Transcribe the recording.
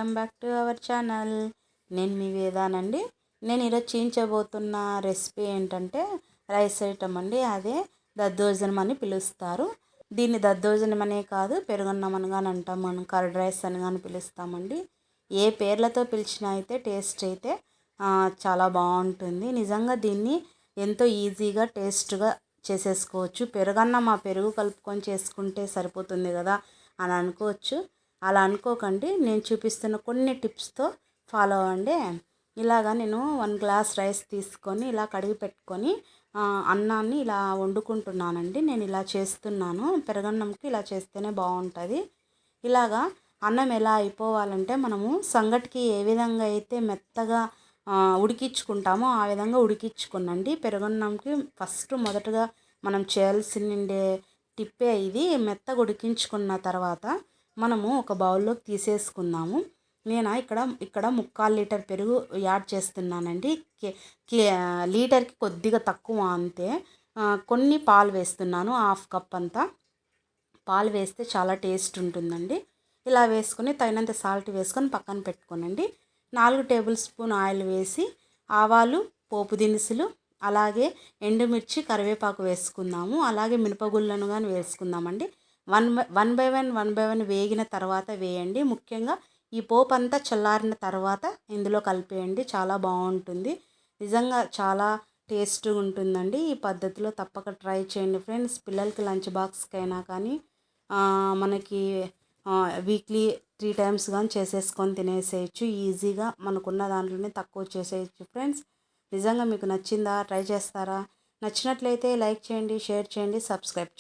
Welcome back to our channel. నేను మీ వేదానండి. నేను ఈరోజు చేయించబోతున్న రెసిపీ ఏంటంటే రైస్ ఐటమ్ అండి. అదే దద్దోజనం అని పిలుస్తారు. దీన్ని దద్దోజనం అనే కాదు, పెరుగన్నం అని కానీ అంటాం, మనం కర్డ్ రైస్ అని కానీ పిలుస్తామండి. ఏ పేర్లతో పిలిచినా అయితే టేస్ట్ అయితే చాలా బాగుంటుంది. నిజంగా దీన్ని ఎంతో ఈజీగా టేస్ట్గా చేసేసుకోవచ్చు. పెరుగన్నం పెరుగు కలుపుకొని చేసుకుంటే సరిపోతుంది కదా అని అనుకోవచ్చు. అలా అనుకోకండి, నేను చూపిస్తున్న కొన్ని టిప్స్తో ఫాలో అవ్వండి. ఇలాగా నేను 1 గ్లాస్ రైస్ తీసుకొని ఇలా కడిగి పెట్టుకొని అన్నాన్ని ఇలా వండుకుంటున్నానండి. నేను ఇలా చేస్తున్నాను. పెరుగన్నంకి ఇలా చేస్తేనే బాగుంటుంది. ఇలాగా అన్నం ఎలా అయిపోవాలంటే మనము సంగటికి ఏ విధంగా అయితే మెత్తగా ఉడికించుకుంటామో ఆ విధంగా ఉడికించుకునండి. పెరుగన్నంకి మొదటగా మనం చేయాల్సిందే టిప్పే ఇది. మెత్తగా ఉడికించుకున్న తర్వాత మనము ఒక బౌల్లోకి తీసేసుకుందాము. నేను ఇక్కడ 3/4 లీటర్ పెరుగు యాడ్ చేస్తున్నానండి. లీటర్కి కొద్దిగా తక్కువ అంతే. కొన్ని పాలు వేస్తున్నాను, 1/2 కప్ అంతా. పాలు వేస్తే చాలా టేస్ట్ ఉంటుందండి. ఇలా వేసుకొని తగినంత సాల్ట్ వేసుకొని పక్కన పెట్టుకోనండి. 4 టేబుల్ స్పూన్ ఆయిల్ వేసి ఆవాలు, పోపు దినుసులు, అలాగే ఎండుమిర్చి, కరివేపాకు వేసుకుందాము. అలాగే మినపగుళ్ళను కానీ వేసుకుందామండి. వన్ బై వన్ వేగిన తర్వాత వేయండి. ముఖ్యంగా ఈ పోపు అంతా చల్లారిన తర్వాత ఇందులో కలిపేయండి. చాలా బాగుంటుంది. నిజంగా చాలా టేస్ట్గా ఉంటుందండి. ఈ పద్ధతిలో తప్పక ట్రై చేయండి ఫ్రెండ్స్. పిల్లలకి లంచ్ బాక్స్కైనా కానీ మనకి వీక్లీ 3 టైమ్స్ కానీ చేసేసుకొని తినేసేయచ్చు. ఈజీగా మనకున్న దాంట్లోనే తక్కువ చేసేయచ్చు ఫ్రెండ్స్. నిజంగా మీకు నచ్చిందా? ట్రై చేస్తారా? నచ్చినట్లయితే లైక్ చేయండి, షేర్ చేయండి, సబ్స్క్రైబ్ చేయండి.